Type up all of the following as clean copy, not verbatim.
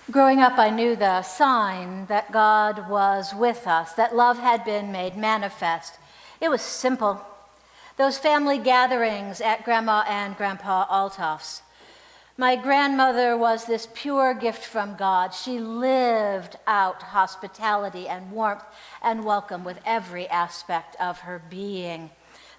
Growing up, I knew the sign that God was with us, that love had been made manifest. It was simple. Those family gatherings at Grandma and Grandpa Altoff's. My grandmother was this pure gift from God. She lived out hospitality and warmth and welcome with every aspect of her being.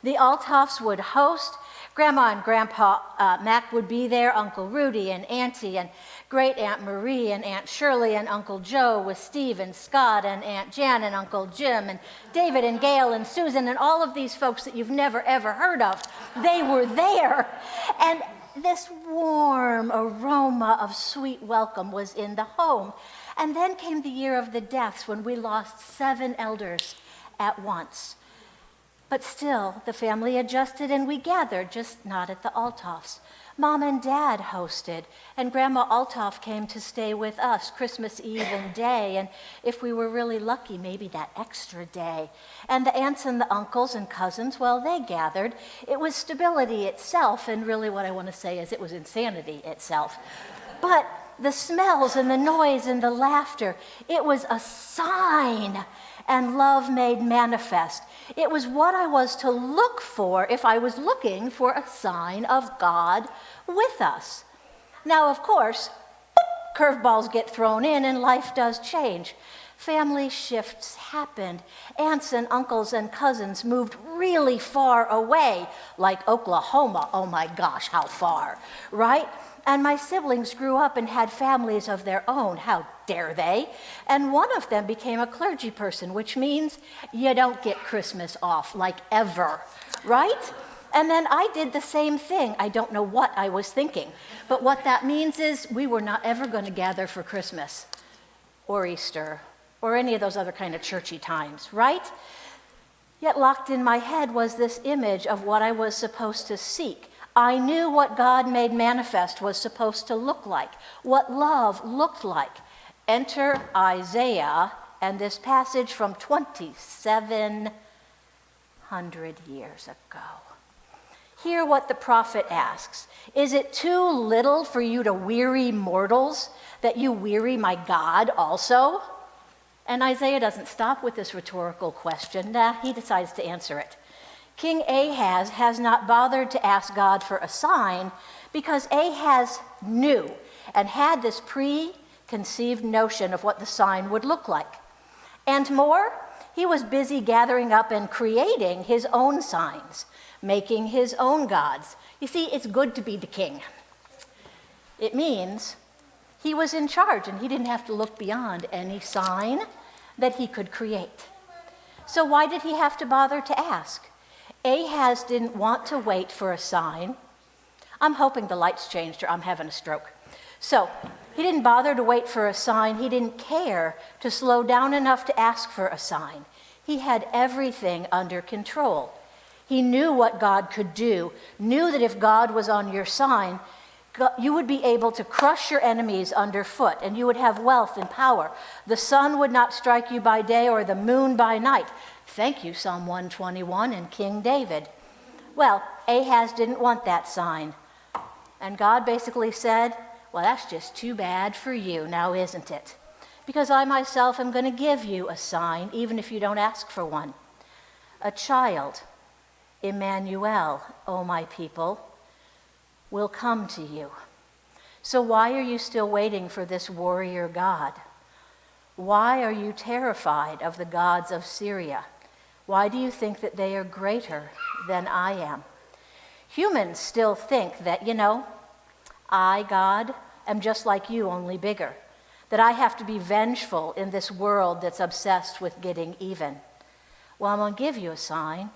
The Altoffs would host. Grandma and Grandpa Mac would be there, Uncle Rudy and Auntie and Great Aunt Marie and Aunt Shirley and Uncle Joe with Steve and Scott and Aunt Jan and Uncle Jim and David and Gail and Susan and all of these folks that you've never ever heard of. They were there. And this warm aroma of sweet welcome was in the home. And then came the year of the deaths when we lost 7 elders at once. But still, the family adjusted and we gathered, just not at the Altoffs. Mom and Dad hosted, and Grandma Altoff came to stay with us Christmas Eve and day, and if we were really lucky, maybe that extra day. And the aunts and the uncles and cousins, well, they gathered. It was stability itself, and really what I want to say is it was insanity itself. But the smells and the noise and the laughter, it was a sign and love made manifest. It was what I was to look for if I was looking for a sign of God with us. Now, of course, curveballs get thrown in and life does change. Family shifts happened. Aunts and uncles and cousins moved really far away, like Oklahoma. Oh my gosh, how far, right? And my siblings grew up and had families of their own. How dare they? And one of them became a clergy person, which means you don't get Christmas off, like ever, right? And then I did the same thing. I don't know what I was thinking. But what that means is we were not ever going to gather for Christmas or Easter or any of those other kind of churchy times, right? Yet locked in my head was this image of what I was supposed to seek. I knew what God made manifest was supposed to look like, what love looked like. Enter Isaiah and this passage from 2,700 years ago. Hear what the prophet asks. Is it too little for you to weary mortals, that you weary my God also? And Isaiah doesn't stop with this rhetorical question. He decides to answer it. King Ahaz has not bothered to ask God for a sign because Ahaz knew and had this preconceived notion of what the sign would look like. And more, he was busy gathering up and creating his own signs, making his own gods. You see, it's good to be the king. It means he was in charge and he didn't have to look beyond any sign that he could create. So why did he have to bother to ask? Ahaz didn't want to wait for a sign. I'm hoping the lights changed or I'm having a stroke. So he didn't bother to wait for a sign. He didn't care to slow down enough to ask for a sign. He had everything under control. He knew what God could do, knew that if God was on your side, you would be able to crush your enemies underfoot, and you would have wealth and power. The sun would not strike you by day or the moon by night. Thank you, Psalm 121 and King David. Well, Ahaz didn't want that sign. And God basically said, well, that's just too bad for you now, isn't it? Because I myself am going to give you a sign, even if you don't ask for one. A child, Emmanuel, O my people, will come to you. So why are you still waiting for this warrior God? Why are you terrified of the gods of Syria? Why do you think that they are greater than I am? Humans still think that, I, God, am just like you, only bigger. That I have to be vengeful in this world that's obsessed with getting even. Well, I'm going to give you a sign.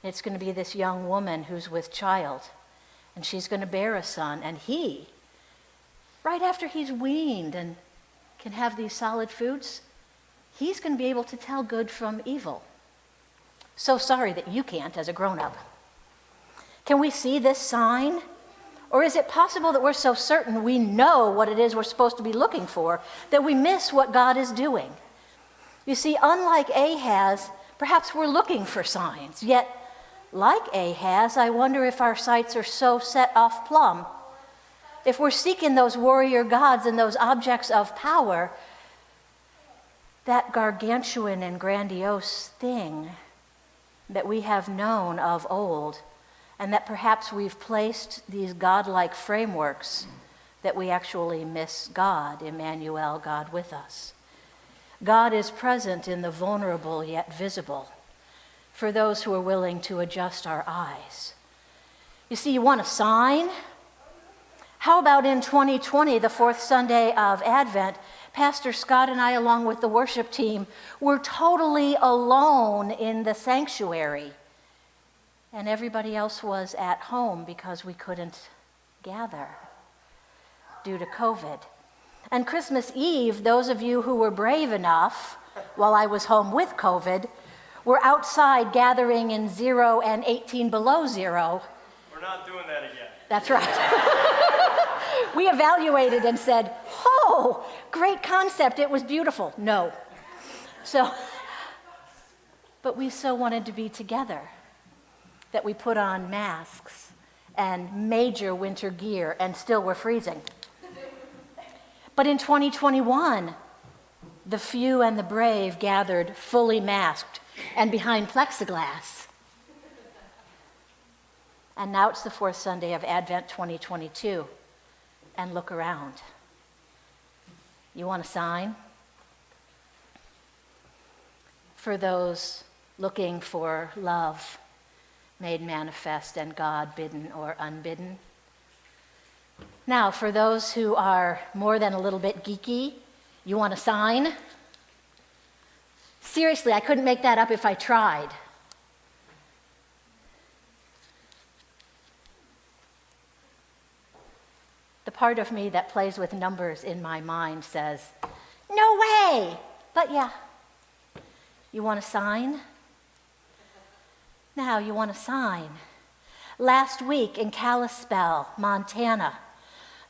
It's going to be this young woman who's with child. And she's going to bear a son. And he, right after he's weaned and can have these solid foods, he's going to be able to tell good from evil. So sorry that you can't as a grown-up. Can we see this sign? Or is it possible that we're so certain we know what it is we're supposed to be looking for that we miss what God is doing? You see, unlike Ahaz, perhaps we're looking for signs. Yet, like Ahaz, I wonder if our sights are so set off plumb if we're seeking those warrior gods and those objects of power, that gargantuan and grandiose thing that we have known of old, and that perhaps we've placed these godlike frameworks, that we actually miss God, Emmanuel, God with us. God is present in the vulnerable yet visible for those who are willing to adjust our eyes. You see, you want a sign? How about in 2020, the fourth Sunday of Advent, Pastor Scott and I, along with the worship team, were totally alone in the sanctuary. And everybody else was at home because we couldn't gather due to COVID. And Christmas Eve, those of you who were brave enough, while I was home with COVID, were outside gathering in 0 and 18 below zero. We're not doing that again. That's right. We evaluated and said, oh, great concept, it was beautiful. No. But we so wanted to be together that we put on masks and major winter gear and still were freezing. But in 2021, the few and the brave gathered fully masked and behind plexiglass. And now it's the fourth Sunday of Advent 2022, and look around. You want a sign? For those looking for love made manifest and God bidden or unbidden. Now, for those who are more than a little bit geeky, you want a sign? Seriously, I couldn't make that up if I tried. The part of me that plays with numbers in my mind says, no way! But yeah, you want a sign? Now, you want a sign. Last week in Kalispell, Montana,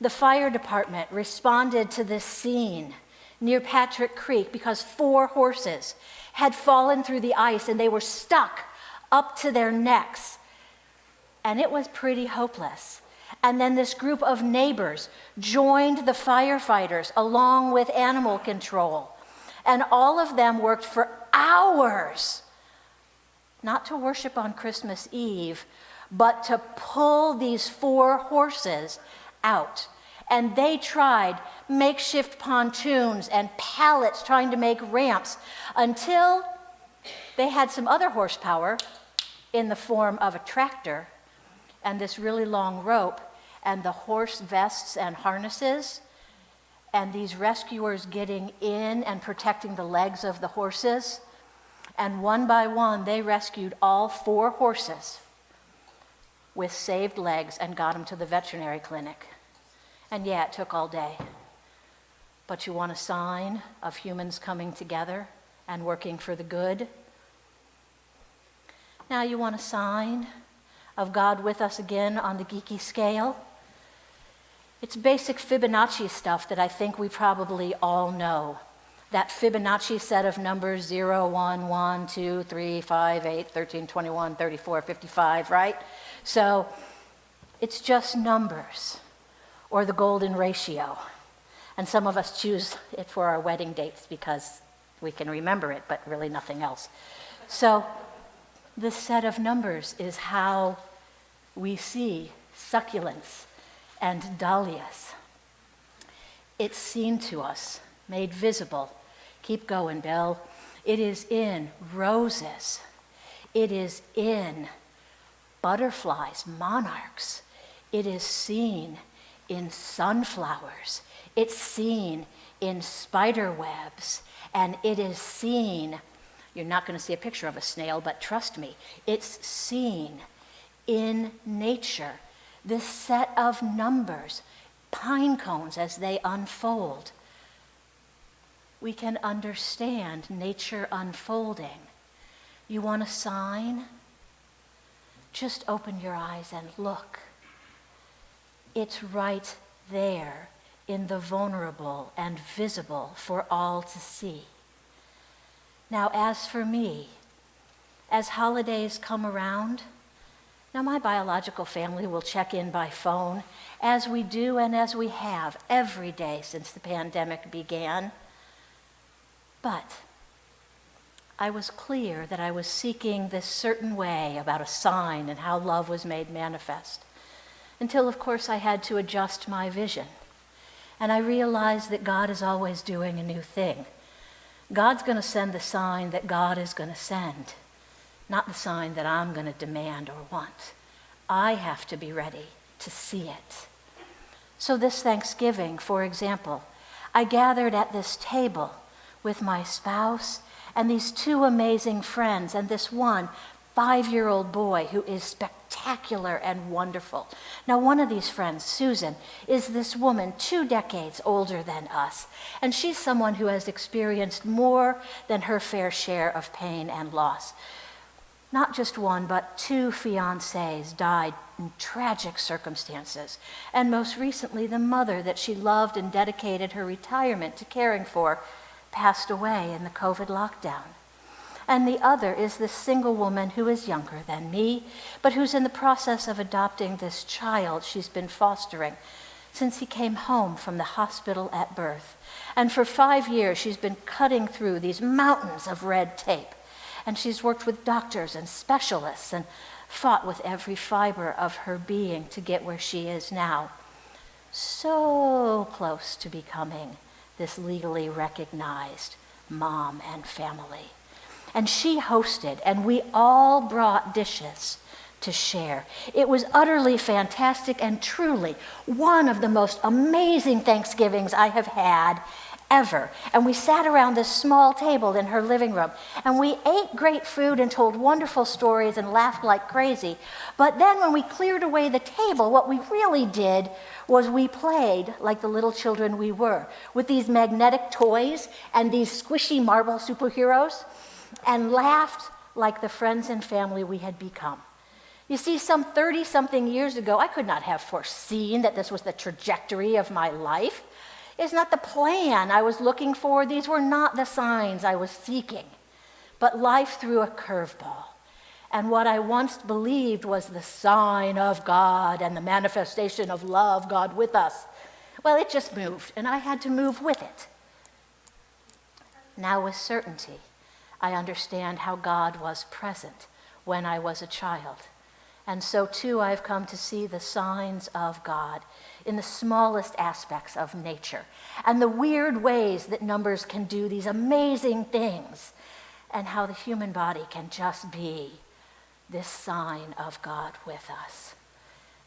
the fire department responded to this scene near Patrick Creek because 4 horses had fallen through the ice and they were stuck up to their necks. And it was pretty hopeless. And then this group of neighbors joined the firefighters along with animal control. And all of them worked for hours, not to worship on Christmas Eve, but to pull these 4 horses out. And they tried makeshift pontoons and pallets trying to make ramps until they had some other horsepower in the form of a tractor and this really long rope and the horse vests and harnesses and these rescuers getting in and protecting the legs of the horses. And one by one, they rescued all 4 horses with saved legs and got them to the veterinary clinic. And yeah, it took all day. But you want a sign of humans coming together and working for the good? Now you want a sign of God with us again on the geeky scale? It's basic Fibonacci stuff that I think we probably all know. That Fibonacci set of numbers 0, 1, 1, 2, 3, 5, 8, 13, 21, 34, 55, right? So it's just numbers, or the golden ratio. And some of us choose it for our wedding dates because we can remember it, but really nothing else. So this set of numbers is how we see succulents and dahlias. It's seen to us, made visible. Keep going, Bill. It is in roses. It is in butterflies, monarchs. It is seen in sunflowers. It's seen in spider webs. And it is seen, you're not going to see a picture of a snail, but trust me, it's seen in nature. This set of numbers, pine cones as they unfold. We can understand nature unfolding. You want a sign? Just open your eyes and look. It's right there in the vulnerable and visible for all to see. Now, as for me, as holidays come around, Now, my biological family will check in by phone, as we do and as we have every day since the pandemic began. But I was clear that I was seeking this certain way about a sign and how love was made manifest, until, of course, I had to adjust my vision. And I realized that God is always doing a new thing. God's going to send the sign that God is going to send, not the sign that I'm going to demand or want. I have to be ready to see it. So this Thanksgiving, for example, I gathered at this table with my spouse and these two amazing friends and this one 5-year-old boy who is spectacular and wonderful. Now, one of these friends, Susan, is this woman 2 decades older than us, and she's someone who has experienced more than her fair share of pain and loss. Not just one, but 2 fiancés died in tragic circumstances, and most recently, the mother that she loved and dedicated her retirement to caring for passed away in the COVID lockdown. And the other is this single woman who is younger than me, but who's in the process of adopting this child she's been fostering since he came home from the hospital at birth. And for 5 years, she's been cutting through these mountains of red tape. And she's worked with doctors and specialists and fought with every fiber of her being to get where she is now. So close to becoming this legally recognized mom and family. And she hosted, and we all brought dishes to share. It was utterly fantastic and truly one of the most amazing Thanksgivings I have had ever. And we sat around this small table in her living room, and we ate great food and told wonderful stories and laughed like crazy. But then when we cleared away the table, what we really did was we played like the little children we were, with these magnetic toys and these squishy marble superheroes, and laughed like the friends and family we had become. You see, some 30-something years ago, I could not have foreseen that this was the trajectory of my life. It's not the plan I was looking for. These were not the signs I was seeking. But life threw a curveball. And what I once believed was the sign of God and the manifestation of love, God with us, well, it just moved, and I had to move with it. Now, with certainty, I understand how God was present when I was a child. And so, too, I've come to see the signs of God in the smallest aspects of nature and the weird ways that numbers can do these amazing things, and how the human body can just be this sign of God with us.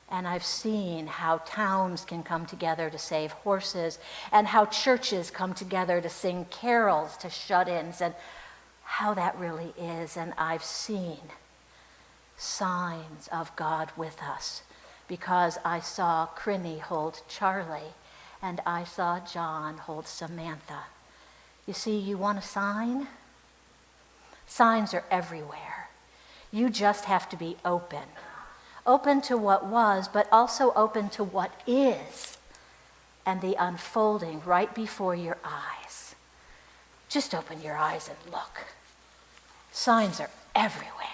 And I've seen how towns can come together to save horses, and how churches come together to sing carols to shut-ins, and how that really is. And I've seen signs of God with us, because I saw Crinny hold Charlie, and I saw John hold Samantha. You see, you want a sign? Signs are everywhere. You just have to be open. Open to what was, but also open to what is, and the unfolding right before your eyes. Just open your eyes and look. Signs are everywhere.